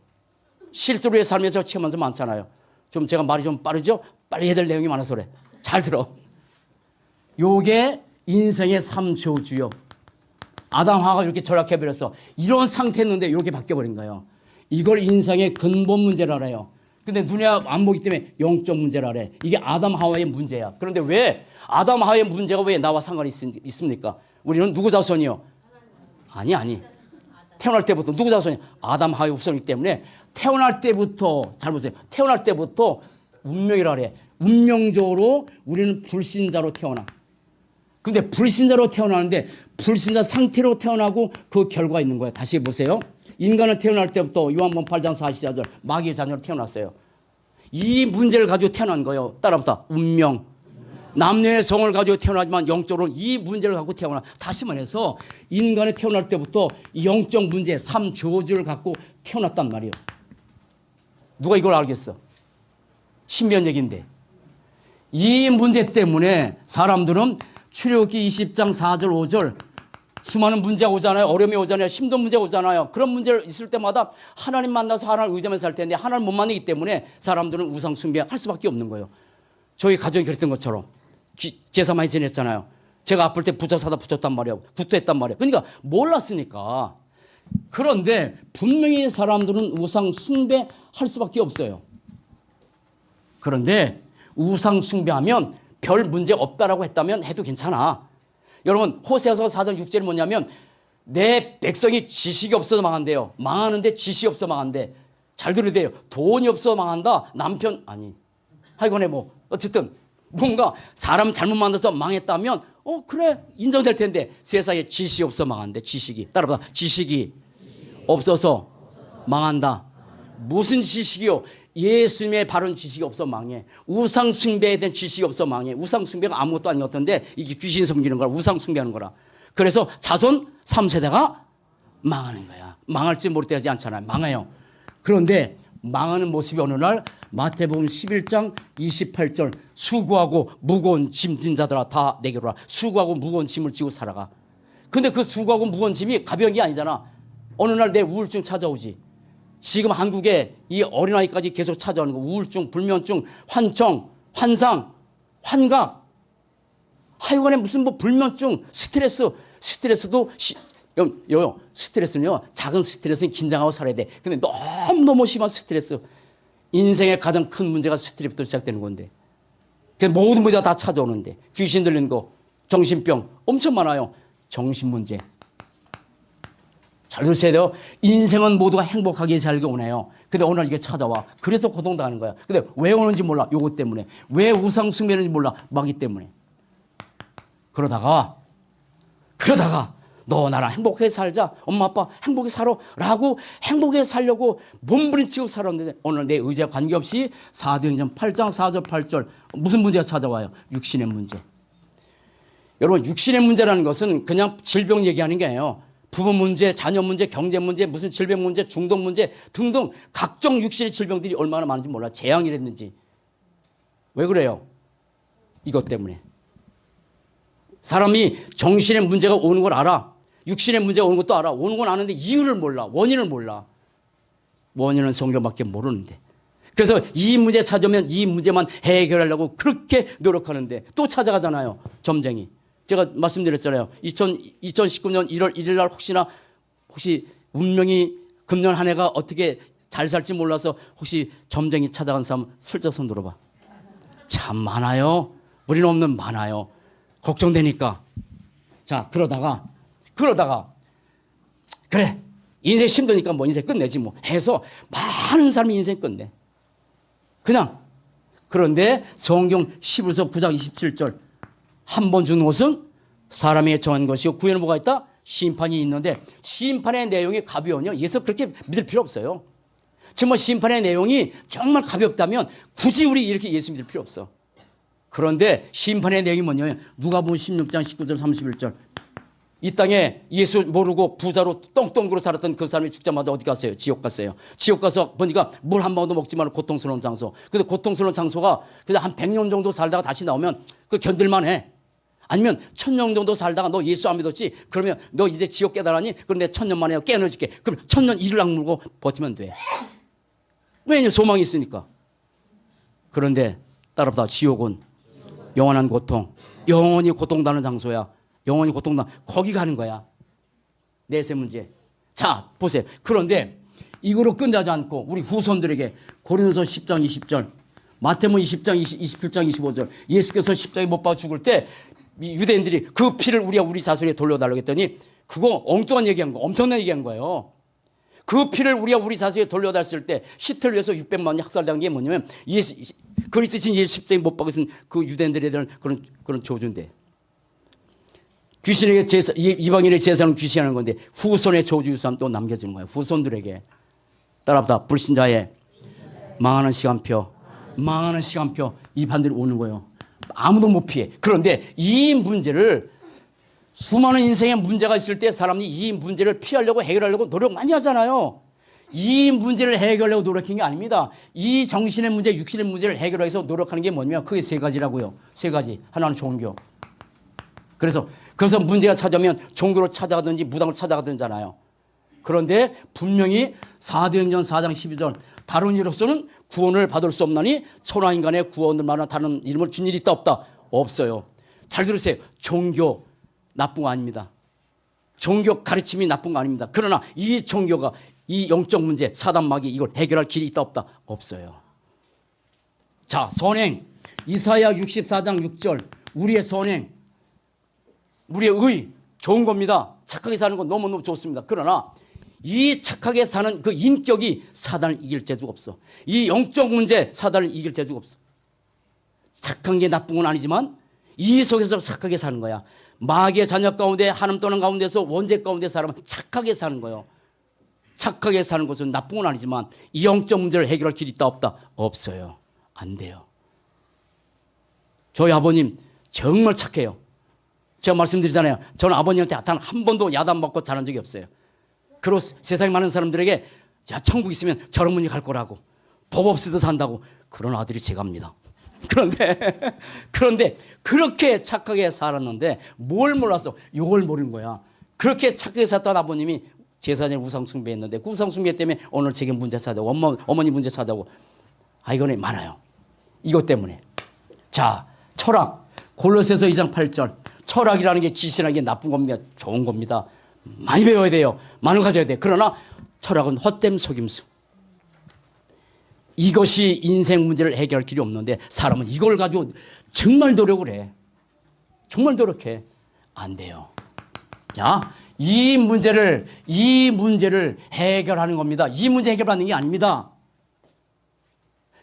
실제로의 삶에서 체험하면서 많잖아요. 좀 제가 말이 좀 빠르죠? 빨리 해야 될 내용이 많아서 그래. 잘 들어. 요게 인생의 3조주요. 아담 하와가 이렇게 절약해버렸어. 이런 상태였는데 이렇게 바뀌어버린 거예요. 이걸 인생의 근본 문제라 그래요. 근데 눈에 안 보기 때문에 영적 문제라 그래. 이게 아담 하와의 문제야. 그런데 왜 아담 하와의 문제가 왜 나와 상관이 있습니까? 우리는 누구 자손이요? 아니. 태어날 때부터 누구 자손이요? 아담 하와의 후손이기 때문에 태어날 때부터 잘 보세요. 태어날 때부터 운명이라 그래. 운명적으로 우리는 불신자로 태어나. 근데 불신자로 태어나는데 불신자 상태로 태어나고 그 결과가 있는 거예요. 다시 보세요. 인간은 태어날 때부터 요한복음 8장 44절 마귀의 자녀로 태어났어요. 이 문제를 가지고 태어난 거예요. 따라붙어. 운명. 남녀의 성을 가지고 태어나지만 영적으로 이 문제를 갖고 태어나. 다시 말해서 인간이 태어날 때부터 이 영적 문제 3조주를 갖고 태어났단 말이에요. 누가 이걸 알겠어? 신비한 얘기인데. 이 문제 때문에 사람들은 출애굽기 20장 4절 5절 수많은 문제가 오잖아요. 어려움이 오잖아요. 힘든 문제가 오잖아요. 그런 문제를 있을 때마다 하나님 만나서 하나님을 의지하면서 살 텐데 하나님 못 만나기 때문에 사람들은 우상 숭배할 수밖에 없는 거예요. 저희 가정이 그랬던 것처럼 제사 많이 지냈잖아요. 제가 아플 때 부처 사다 붙였단 말이에요. 구토했단 말이에요. 그러니까 몰랐으니까. 그런데 분명히 사람들은 우상 숭배할 수밖에 없어요. 그런데 우상 숭배하면 별 문제 없다라고 했다면 해도 괜찮아. 여러분 호세아서 4장 6절이 뭐냐면 내 백성이 지식이 없어서 망한대요. 망하는데 지식이 없어 망한대. 잘 들어야 돼요. 돈이 없어 망한다. 남편 아니 하여간에 뭐 어쨌든 뭔가 사람 잘못 만나서 망했다면 그래 인정될 텐데 세상에 지식이 없어 망한대. 지식이 따라봐. 지식이 없어서 망한다. 무슨 지식이요? 예수님의 바른 지식이 없어 망해. 우상 숭배에 대한 지식이 없어 망해. 우상 숭배가 아무것도 아니었던데 이게 귀신 섬기는 거라. 우상 숭배하는 거라. 그래서 자손 3세대가 망하는 거야. 망할지 모를 때 하지 않잖아요. 망해요. 그런데 망하는 모습이 어느 날 마태복음 11장 28절 수고하고 무거운 짐 진 자들아 다 내게로 와. 수고하고 무거운 짐을 지고 살아가. 근데 그 수고하고 무거운 짐이 가벼운 게 아니잖아. 어느 날 내 우울증 찾아오지. 지금 한국에 이 어린아이까지 계속 찾아오는 거. 우울증, 불면증, 환청, 환상, 환각. 하여간에 무슨 뭐 불면증, 스트레스도 스트레스는요. 작은 스트레스는 긴장하고 살아야 돼. 근데 너무너무 심한 스트레스. 인생의 가장 큰 문제가 스트레스부터 시작되는 건데. 모든 문제가 다 찾아오는데. 귀신 들리는 거, 정신병 엄청 많아요. 정신 문제. 잘 들으셔야 돼요. 인생은 모두가 행복하게 살기 원해요. 근데 오늘 이게 찾아와. 그래서 고통당하는 거야. 근데 왜 오는지 몰라. 요것 때문에. 왜 우상 숭배하는지 몰라. 마귀 때문에. 그러다가 너 나랑 행복하게 살자. 엄마 아빠 행복하게 살아. 라고 행복하게 살려고 몸부림치고 살았는데 오늘 내 의지와 관계없이 사도행전 8장 4절 8절 무슨 문제가 찾아와요? 육신의 문제. 여러분 육신의 문제라는 것은 그냥 질병 얘기하는 게 아니에요. 부부 문제, 자녀 문제, 경제 문제, 무슨 질병 문제, 중독 문제 등등 각종 육신의 질병들이 얼마나 많은지 몰라. 재앙이랬는지. 왜 그래요? 이것 때문에. 사람이 정신의 문제가 오는 걸 알아. 육신의 문제가 오는 것도 알아. 오는 건 아는데 이유를 몰라. 원인을 몰라. 원인은 성경밖에 모르는데. 그래서 이 문제 찾으면 이 문제만 해결하려고 그렇게 노력하는데 또 찾아가잖아요. 점쟁이. 제가 말씀드렸잖아요. 2019년 1월 1일 날 혹시 운명이 금년 한 해가 어떻게 잘 살지 몰라서 혹시 점쟁이 찾아간 사람 슬쩍 손 들어봐. 참 많아요. 우리는 없는 많아요. 걱정되니까. 자, 그러다가 그래 인생 힘드니까 뭐 인생 끝내지 뭐 해서 많은 사람이 인생 끝내. 그냥. 그런데 성경 히브리서 9장 27절 한 번 주는 것은 사람에게 정한 것이요 구에는 뭐가 있다? 심판이 있는데 심판의 내용이 가벼우냐? 예수 그렇게 믿을 필요 없어요. 정말 심판의 내용이 정말 가볍다면 굳이 우리 이렇게 예수 믿을 필요 없어. 그런데 심판의 내용이 뭐냐면 누가복음 16장 19절 31절 이 땅에 예수 모르고 부자로 똥똥으로 살았던 그 사람이 죽자마자 어디 갔어요? 지옥 갔어요. 지옥 가서 보니까 물 한 방울도 먹지 말고 고통스러운 장소. 근데 고통스러운 장소가 그냥 한 100년 정도 살다가 다시 나오면 그 견딜만 해. 아니면 1000년 정도 살다가 너 예수 안 믿었지? 그러면 너 이제 지옥 깨달았니? 그럼 내가 1000년 만에 깨어내줄게. 그럼 1000년 이를 악물고 버티면 돼. 왜냐? 소망이 있으니까. 그런데 따라붙어 지옥은 영원한 고통. 영원히 고통당하는 장소야. 영원히 고통당. 거기 가는 거야. 내세 문제. 자, 보세요. 그런데 이거로 끝나지 않고 우리 후손들에게 고린도서 10장 20절, 마태복음 20장 27장 25절 예수께서 십자가에 못 박아 죽을 때 유대인들이 그 피를 우리 자손에게 돌려달라고 했더니 그거 엉뚱한 얘기한 거, 엄청난 얘기한 거예요. 그 피를 우리 자손에게 돌려달았을 때 시트를 위해서 600만이 학살당한 게 뭐냐면 그리스도신 예수 십자가에 못 박으신 그 유대인들에 대한 그런 저주인데 귀신에게 이방인의 제사는 귀신하는 건데 후손의 저주유산 또 남겨주는 거예요. 후손들에게. 따라붙어 불신자의 망하는 시간표 이 반대로 오는 거예요. 아무도 못 피해. 그런데 이 문제를 수많은 인생의 문제가 있을 때 사람이 이 문제를 피하려고 해결하려고 노력 많이 하잖아요. 이 문제를 해결하려고 노력한 게 아닙니다. 이 정신의 문제, 육신의 문제를 해결하기 위해서 노력하는 게 뭐냐면 그게 세 가지라고요. 세 가지. 하나는 종교. 그래서 문제가 찾아오면 종교를 찾아가든지 무당을 찾아가든지잖아요. 그런데 분명히 사도행전 4장 12절 다른 이로서는 구원을 받을 수 없나니 천하인간의 구원을 말하는 다른 이름을 준 일이 있다 없다? 없어요. 잘 들으세요. 종교 나쁜 거 아닙니다. 종교 가르침이 나쁜 거 아닙니다. 그러나 이 종교가 이 영적 문제 사단마귀 이걸 해결할 길이 있다 없다? 없어요. 자, 선행 이사야 64장 6절 우리의 선행 우리의 의 좋은 겁니다. 착하게 사는 건 너무너무 좋습니다. 그러나 이 착하게 사는 그 인격이 사단을 이길 재주가 없어. 이 영적 문제 사단을 이길 재주가 없어. 착한 게 나쁜 건 아니지만 이 속에서 착하게 사는 거야. 마귀의 자녀 가운데 하나님 떠난 가운데서 원죄 가운데 사람은 착하게 사는 거예요. 착하게 사는 것은 나쁜 건 아니지만 이 영적 문제를 해결할 길이 있다 없다? 없어요. 안 돼요. 저희 아버님 정말 착해요. 제가 말씀드리잖아요. 저는 아버님한테 단 한 번도 야단받고 자란 적이 없어요. 그리고 세상에 많은 사람들에게 야 천국 있으면 저런 분이 갈 거라고 법 없이도 산다고 그런 아들이 제가입니다. 그런데 그렇게 착하게 살았는데 뭘 몰랐어? 요걸 모르는 거야. 그렇게 착하게 살던 아버님이 제사장에 우상숭배했는데 그 우상숭배 때문에 오늘 제게 문제 찾아오고 어머니 문제 찾아오고 이거는 많아요. 이것 때문에. 자, 철학 골로새서 2장 8절 철학이라는 게 지신하는 게 나쁜 겁니다. 좋은 겁니다. 많이 배워야 돼요. 많이 가져야 돼요. 그러나 철학은 헛됨 속임수. 이것이 인생 문제를 해결할 길이 없는데 사람은 이걸 가지고 정말 노력을 해. 정말 노력해. 안 돼요. 자, 이 문제를 해결하는 겁니다. 이 문제 해결하는 게 아닙니다.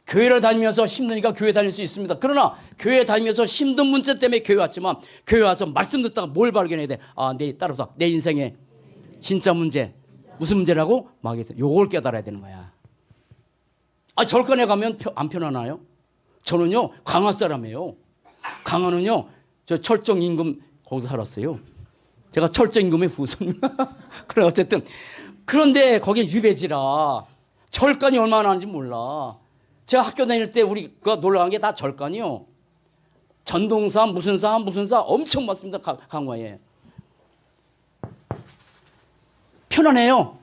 교회를 다니면서 힘드니까 교회 다닐 수 있습니다. 그러나 교회 다니면서 힘든 문제 때문에 교회 왔지만 교회 와서 말씀 듣다가 뭘 발견해야 돼? 따라서 내 인생의 진짜 문제. 무슨 문제라고? 요걸 깨달아야 되는 거야. 절간에 가면 안 편안해요? 저는요, 강화 사람이에요. 강화는요, 저 철정 임금 거기서 살았어요. 제가 철정 임금의 후손입니다. 그래, 어쨌든. 그런데 거기 유배지라 절간이 얼마나 하는지 몰라. 제가 학교 다닐 때 우리가 놀러 간 게 다 절간이요. 전동사, 무슨 사 엄청 많습니다. 강화에. 편안해요.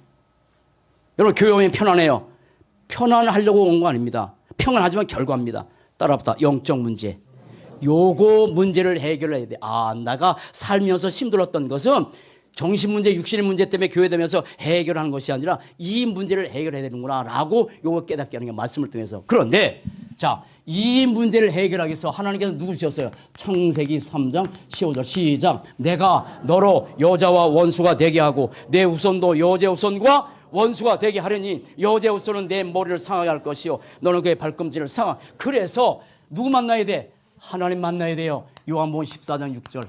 여러분, 교회 오면 편안해요. 편안하려고 온 거 아닙니다. 평안하지만 결과입니다. 따라붙어 영적 문제. 요거 문제를 해결해야 돼. 내가 살면서 힘들었던 것은 정신 문제, 육신의 문제 때문에 교회 다니면서 해결하는 것이 아니라 이 문제를 해결해야 되는구나 라고 요거 깨닫게 하는 게 말씀을 통해서. 그런데 자, 이 문제를 해결하기 위해서 하나님께서 누구 주셨어요? 창세기 3장 15절 시작. 내가 너로 여자와 원수가 되게 하고 내 후손도 여자의 후손과 원수가 되게 하려니 여자의 후손은 내 머리를 상하게 할 것이요 너는 그의 발꿈치를 상하. 그래서 누구 만나야 돼? 하나님 만나야 돼요. 요한복음 14장 6절.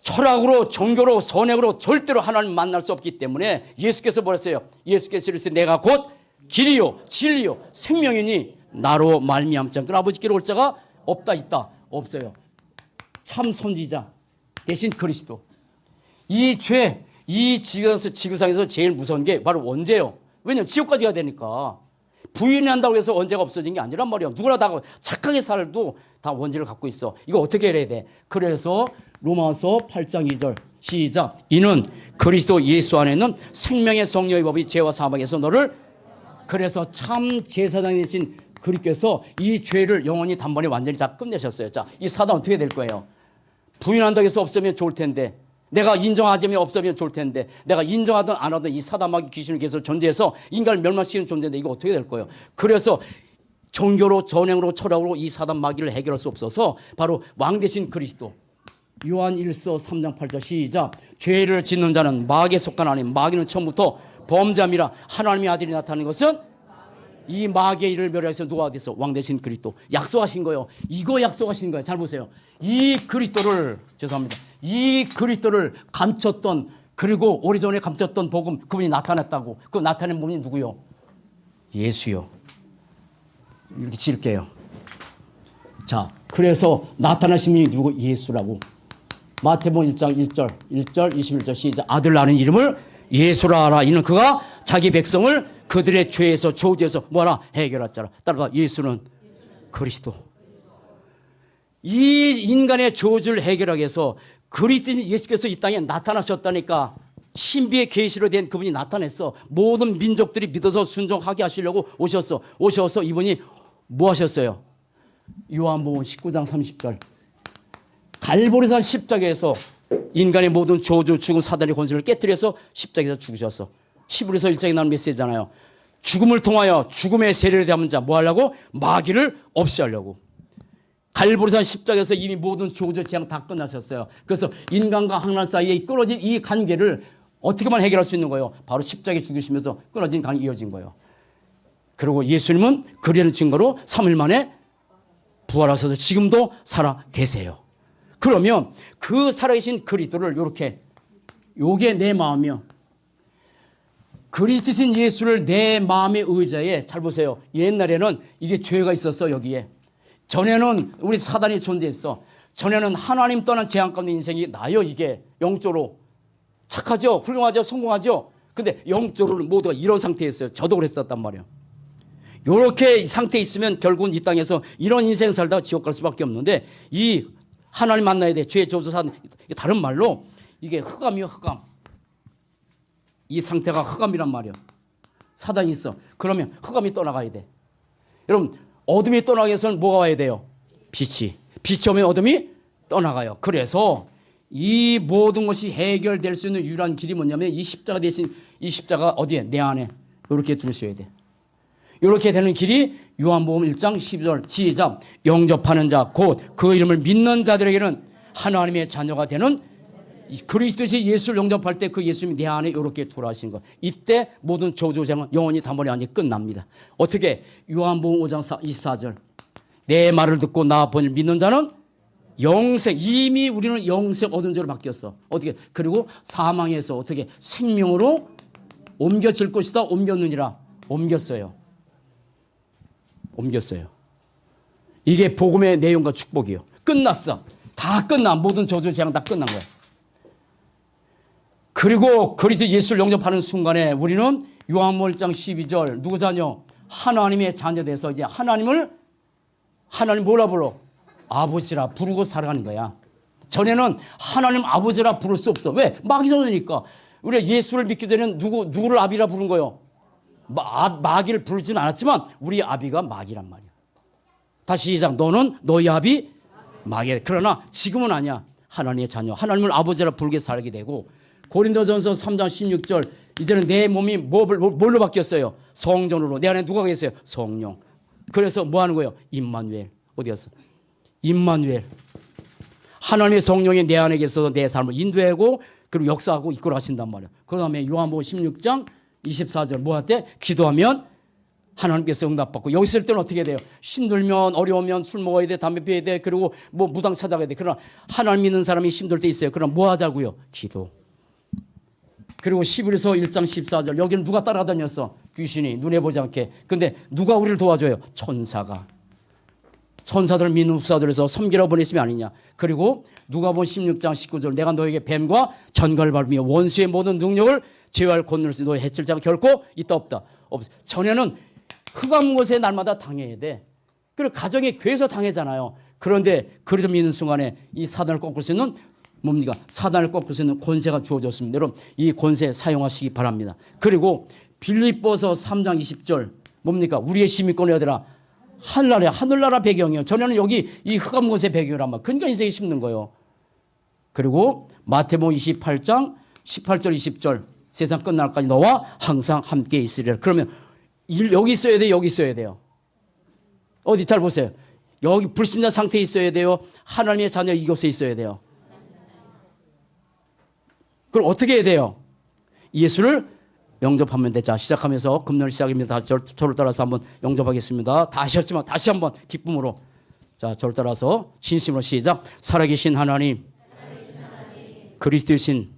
철학으로 종교로 선행으로 절대로 하나님 만날 수 없기 때문에 예수께서 뭐랬어요? 예수께서 이르시되 내가 곧 길이요 진리요 생명이니 나로 말미암지 않고는 아버지께로 올 자가 없다 있다 없어요. 참 선지자 대신 그리스도. 이 죄, 이 지구상에서 제일 무서운 게 바로 원죄예요. 왜냐하면 지옥까지 가야 되니까. 부인한다고 해서 원죄가 없어진 게 아니란 말이에요. 누구나 다 착하게 살도 다 원죄를 갖고 있어. 이거 어떻게 해야 돼? 그래서 로마서 8장 2절 시작. 이는 그리스도 예수 안에 있는 생명의 성령의 법이 죄와 사망에서 너를. 그래서 참 제사장이신 그리스도께서 이 죄를 영원히 단번에 완전히 다 끝내셨어요. 자, 이 사단 어떻게 될 거예요? 부인한다고 해서 없으면 좋을 텐데, 내가 인정하자면 없으면 좋을 텐데, 내가 인정하든 안 하든 이 사단마귀 귀신을 계속 존재해서 인간을 멸망시키는 존재인데 이거 어떻게 될 거예요? 그래서 종교로 전행으로 철학으로 이 사단마귀를 해결할 수 없어서 바로 왕 대신 그리스도. 요한 1서 3장 8절 시작. 죄를 짓는 자는 마귀에 속한 아님 마귀는 처음부터 범죄함이라 하나님의 아들이 나타나는 것은 이 마귀의 일을 멸하여서 누가 어디서 왕 대신 그리스도 약속하신 거예요. 이거 약속하신 거예요. 잘 보세요. 이 그리스도를 죄송합니다. 이 그리스도를 감췄던 그리고 오래전에 감췄던 복음 그분이 나타났다고. 그 나타낸 분이 누구요? 예수요. 이렇게 지을게요. 자, 그래서 나타나신 분이 누구? 예수라고. 마태복음 1장 1절 21절 시작. 아들 낳는 이름을 예수라 하라. 이는 그가 자기 백성을 그들의 죄에서 저주에서 뭐라 해결할 자라. 따라서 예수는 그리스도. 이 인간의 저주를 해결하기 위해서 그리스도 예수께서 이 땅에 나타나셨다니까. 신비의 계시로 된 그분이 나타냈어. 모든 민족들이 믿어서 순종하게 하시려고 오셔서 이분이 뭐 하셨어요? 요한복음 19장 30절 갈보리산 십자가에서 인간의 모든 저주, 죽음, 사단의 권세를 깨뜨려서 십자가에서 죽으셨어. 히브리서 1장에 나오는 메시지잖아요. 죽음을 통하여 죽음의 세례를 담은 자 뭐 하려고? 마귀를 없애하려고. 갈보리산 십자가에서 이미 모든 저주 재앙 다 끝나셨어요. 그래서 인간과 하나님 사이에 끊어진 이 관계를 어떻게만 해결할 수 있는 거예요? 바로 십자가에 죽으시면서 끊어진 관계 이어진 거예요. 그리고 예수님은 그리는 증거로 3일 만에 부활하셔서 지금도 살아 계세요. 그러면 그 살아계신 그리스도를 이렇게, 요게 내 마음이요. 그리스도신 예수를 내 마음의 의자에, 잘 보세요. 옛날에는 이게 죄가 있었어. 여기에 전에는 우리 사단이 존재했어. 전에는 하나님 떠난 재앙 가운데 인생이 나요. 이게 영적으로 착하죠, 훌륭하죠, 성공하죠. 근데 영적으로 모두가 이런 상태였어요. 저도 그랬었단 말이에요. 이렇게 상태에 있으면 결국은 이 땅에서 이런 인생 살다가 지옥 갈 수밖에 없는데, 이 하나님 만나야 돼. 죄의 저주 산, 다른 말로 이게 흑암이요, 흑암. 이 상태가 흑암이란 말이에요. 사단이 있어. 그러면 흑암이 떠나가야 돼. 여러분, 어둠이 떠나기 위해서는 뭐가 와야 돼요? 빛이 오면 어둠이 떠나가요. 그래서 이 모든 것이 해결될 수 있는 유일한 길이 뭐냐면, 이 십자가 대신, 이 십자가 어디에? 내 안에 이렇게 두셔야 돼. 이렇게 되는 길이 요한복음 1장 12절 시작. 영접하는 자 곧 그 이름을 믿는 자들에게는 하나님의 자녀가 되는, 그리스도시 예수를 영접할 때 그 예수님이 내 안에 이렇게 들어가신 것. 이때 모든 저주쟁은 영원히 단번에 완전히 끝납니다. 어떻게? 요한복음 5장 24절 내 말을 듣고 나 본을 믿는 자는 영생, 이미 우리는 영생 얻은 자로 바뀌었어. 어떻게? 그리고 사망에서 어떻게? 생명으로 옮겨질 것이다. 옮겼느니라. 옮겼어요. 이게 복음의 내용과 축복이에요. 끝났어. 다 끝나. 모든 저주 재앙 다 끝난 거야. 그리고 그리스도 예수를 영접하는 순간에 우리는 요한복음 1장 12절 누구 자녀? 하나님의 자녀 돼서 이제 하나님 뭐라 불러? 아버지라 부르고 살아가는 거야. 전에는 하나님 아버지라 부를 수 없어. 왜? 마귀 전이니까. 우리가 예수를 믿기 전에는 누구를 아비라 부른 거예요? 마귀를 부르지는 않았지만 우리 아비가 마귀란 말이야. 다시 시작. 너는 너희 아비 마귀야. 그러나 지금은 아니야. 하나님의 자녀, 하나님을 아버지라 부르게 살게 되고, 고린도전서 3장 16절 이제는 내 몸이 뭘로 바뀌었어요? 성전으로. 내 안에 누가 계세요? 성령. 그래서 뭐 하는 거예요? 임마누엘. 어디 갔어? 임마누엘. 하나님의 성령이 내 안에 계셔서 내 삶을 인도하고 그리고 역사하고 이끌어 가신단 말이에요. 그 다음에 요한복음 16장 24절 뭐 할 때? 기도하면 하나님께서 응답받고. 여기 있을 때는 어떻게 돼요? 힘들면, 어려우면 술 먹어야 돼, 담배 피워야 돼, 그리고 뭐 무당 찾아가야 돼. 그러나 하나님 믿는 사람이 힘들 때 있어요. 그럼 뭐 하자고요? 기도. 그리고 히브리서 1장 14절 여기는 누가 따라다녔어? 귀신이, 눈에 보지 않게. 근데 누가 우리를 도와줘요? 천사가. 천사들 믿는 후사들에서 섬기러 보내심이 아니냐. 그리고 누가복음 16장 19절 내가 너에게 뱀과 전갈을 밟으며 원수의 모든 능력을 제어할 권능을 쓰니 너의 해칠 자가 결코 있다 없다. 전에는 흑암 곳에 날마다 당해야 돼. 그리고 가정의 교회에서 당하잖아요. 그런데 그래도 믿는 순간에 이 사단을 꺾을 수 있는 뭡니까? 사단을 꺾을 수 있는 권세가 주어졌습니다. 여러분 이 권세 사용하시기 바랍니다. 그리고 빌립보서 3장 20절 뭡니까? 우리의 힘이 꺼내야 되라. 하늘나라 배경이에요. 전에는 여기 이 흑암 곳의 배경이란 말. 그러니까 인생이 힘든 거예요. 그리고 마태복음 28장 18절 20절 세상 끝날까지 너와 항상 함께 있으리라. 그러면 여기 있어야 돼요? 여기 있어야 돼요? 어디 잘 보세요. 여기 불신자 상태에 있어야 돼요? 하나님의 자녀 이곳에 있어야 돼요? 그럼 어떻게 해야 돼요? 예수를 영접하면 돼. 자, 시작하면서 금요일 시작입니다. 저를 따라서 한번 영접하겠습니다. 다 하셨지만 다시 한번 기쁨으로. 자, 저를 따라서 진심으로 시작. 살아계신 하나님, 그리스도이신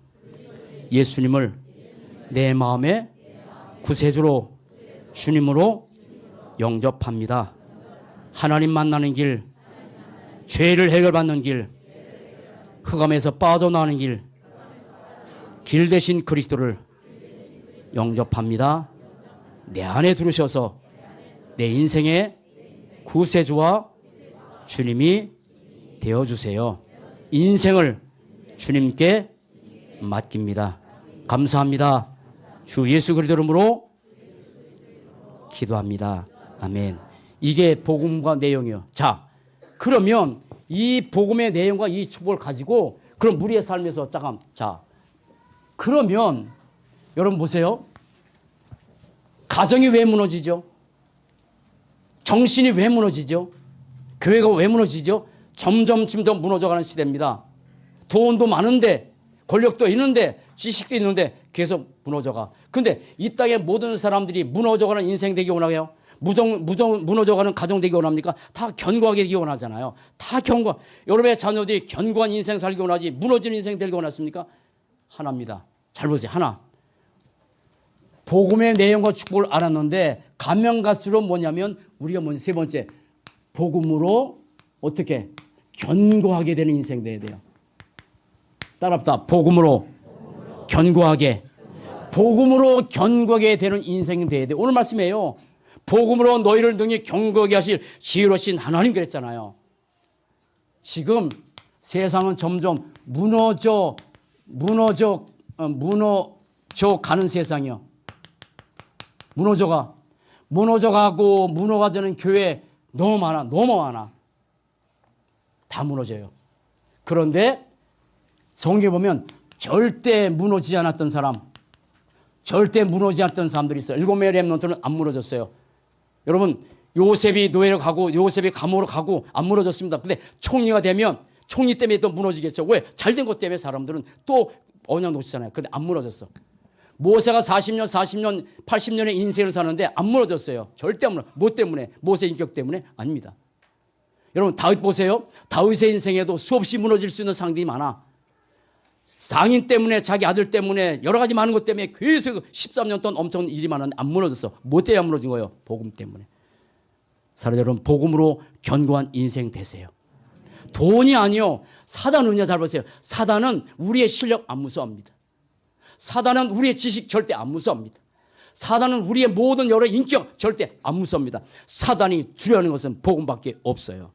예수님을 내 마음의 구세주로 주님으로 영접합니다. 하나님 만나는 길, 죄를 해결받는 길, 흑암에서 빠져나오는 길 대신 그리스도를 영접합니다. 내 안에 들으셔서 내 인생의 구세주와 주님이 되어주세요. 인생을 주님께 맡깁니다. 감사합니다. 주 예수 그리스도 이름으로 기도합니다. 아멘. 이게 복음과 내용이요. 자, 그러면 이 복음의 내용과 이 축복을 가지고 그럼 우리의 삶에서 자, 그러면 여러분 보세요. 가정이 왜 무너지죠? 정신이 왜 무너지죠? 교회가 왜 무너지죠? 점점 무너져가는 시대입니다. 돈도 많은데 권력도 있는데 지식도 있는데 계속 무너져가. 근데 이 땅의 모든 사람들이 무너져가는 인생 되기 원하게요? 무너져가는 가정 되기 원합니까? 다 견고하게 되기 원하잖아요. 다 여러분의 자녀들이 견고한 인생 살기 원하지 무너지는 인생 되기 원하십니까? 하나입니다. 잘 보세요. 하나. 복음의 내용과 축복을 알았는데 가면 갈수록 뭐냐면 우리가 세 번째 복음으로 어떻게 견고하게 되는 인생 돼야 돼요. 따라합시다. 복음으로 견고하게. 복음으로 견고하게 되는 인생이 돼야 돼요. 오늘 말씀이에요. 복음으로 너희를 능히 견고하게 하실 지혜로우신 하나님 그랬잖아요. 지금 세상은 점점 무너져 가는 세상이요. 무너져가고 무너가지는 교회 너무 많아. 다 무너져요. 그런데 성경에 보면 절대 무너지지 않았던 사람들이 있어요. 7명의 렘넌트는 안 무너졌어요. 여러분, 요셉이 노예로 가고 요셉이 감옥으로 가고 안 무너졌습니다. 근데 총리가 되면 총리 때문에 또 무너지겠죠. 왜? 잘된 것 때문에 사람들은 또 언약 놓치잖아요. 근데 안 무너졌어. 모세가 40년, 80년의 인생을 사는데 안 무너졌어요. 절대 안 무너져. 뭐 때문에? 모세 인격 때문에? 아닙니다. 여러분, 다윗 보세요. 다윗의 인생에도 수없이 무너질 수 있는 상황들이 많아. 장인 때문에, 자기 아들 때문에, 여러 가지 많은 것 때문에 계속 13년 동안 엄청난 일이 많았는데 안 무너졌어. 뭐 때문에 안 무너진 거예요? 복음 때문에. 사랑하는 여러분, 복음으로 견고한 인생 되세요. 돈이 아니요. 사단은요, 잘 보세요. 사단은 우리의 실력 안 무서워합니다. 사단은 우리의 지식 절대 안 무서워합니다. 사단은 우리의 모든 여러 인격 절대 안 무서워합니다. 사단이 두려워하는 것은 복음밖에 없어요.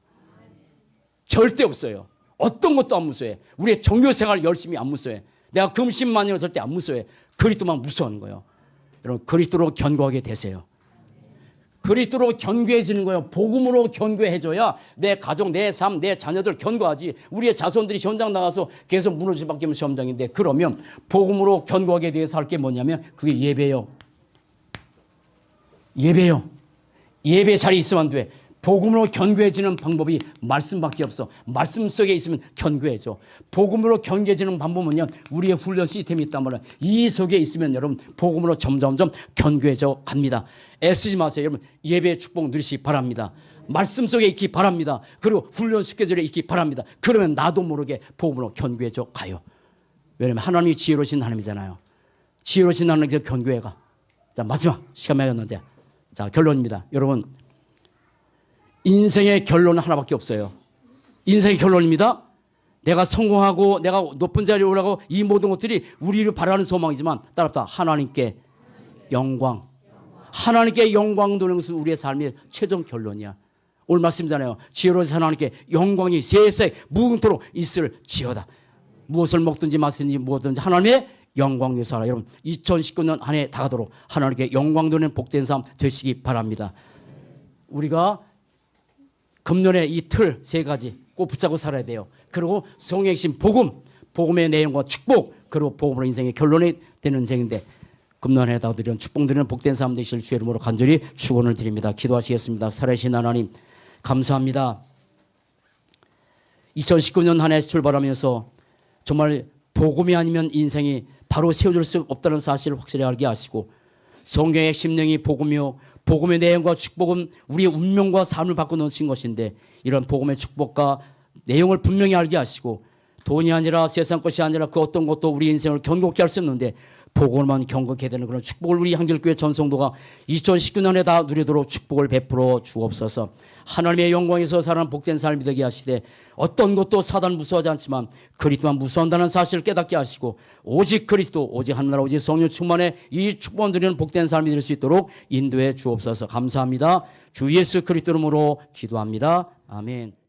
절대 없어요. 어떤 것도 안 무서워해. 우리의 종교생활 열심히 안 무서워해. 내가 금신만이라도 절대 안 무서워해. 그리스도만 무서워하는 거예요. 여러분, 그리스도로 견고하게 되세요. 그리스도로 견고해지는 거예요. 복음으로 견고해져야 내 가족, 내 삶, 내 자녀들 견고하지. 우리의 자손들이 현장 나가서 계속 무너질 밖에 없는 현장인데 그러면 복음으로 견고하게 돼서 할 게 뭐냐면 그게 예배요. 예배 자리에 있으면 안 돼. 복음으로 견고해지는 방법이 말씀밖에 없어. 말씀 속에 있으면 견고해져. 복음으로 견고해지는 방법은요, 우리의 훈련 시스템이 있단 말이에요. 이 속에 있으면 여러분 복음으로 점점점 견고해져 갑니다. 애쓰지 마세요. 여러분, 예배의 축복 누리시기 바랍니다. 말씀 속에 있기 바랍니다. 그리고 훈련 스케줄에 있기 바랍니다. 그러면 나도 모르게 복음으로 견고해져 가요. 왜냐하면 하나님이 지혜로우신 하나님이잖아요. 지혜로우신 하나님께서 견고해가. 자, 마지막 시간이 갔는데, 자, 결론입니다. 여러분, 인생의 결론은 하나밖에 없어요. 인생의 결론입니다. 내가 성공하고 내가 높은 자리에 올라가고 이 모든 것들이 우리를 바라는 소망이지만 따라합시다. 하나님께 영광. 하나님께 영광 도는 것은 우리의 삶의 최종 결론이야. 오늘 말씀이잖아요. 지혜로우신 하나님께 영광이 세세에 무궁토록 있을지어다. 무엇을 먹든지 마시든지 뭐든지 하나님의 영광 요소하라. 여러분, 2019년 한 해 다가도록 하나님께 영광 도는 복된 삶 되시기 바랍니다. 우리가 금년에 이 틀 세 가지 꼭 붙잡고 살아야 돼요. 그리고 성령의 핵심 복음의 내용과 축복, 그리고 복음으로 인생의 결론이 되는 인생인데 금년에 다 드리는 축복 드리는 복된 삶 되실 주의 이름으로 간절히 축원을 드립니다. 기도하시겠습니다. 살아계신 하나님 감사합니다. 2019년 한 해 출발하면서 정말 복음이 아니면 인생이 바로 세워질 수 없다는 사실을 확실히 알게 하시고 성경의 핵심 내용이 복음이요, 복음의 내용과 축복은 우리의 운명과 삶을 바꿔놓으신 것인데 이런 복음의 축복과 내용을 분명히 알게 하시고 돈이 아니라 세상 것이 아니라 그 어떤 것도 우리 인생을 견고케 할 수 없는데 복음만 견고케 되는 그런 축복을 우리 한길교회 전성도가 2019년에 다 누리도록 축복을 베풀어 주옵소서. 하나님의 영광에서 살아가는 복된 삶이 되게 하시되 어떤 것도 사단 무서워하지 않지만 그리스도만 무서워한다는 사실을 깨닫게 하시고 오직 그리스도, 오직 하나님, 오직 성령 충만의 이 축복 드리는 복된 삶이 될 수 있도록 인도해 주옵소서. 감사합니다. 주 예수 그리스도 이름으로 기도합니다. 아멘.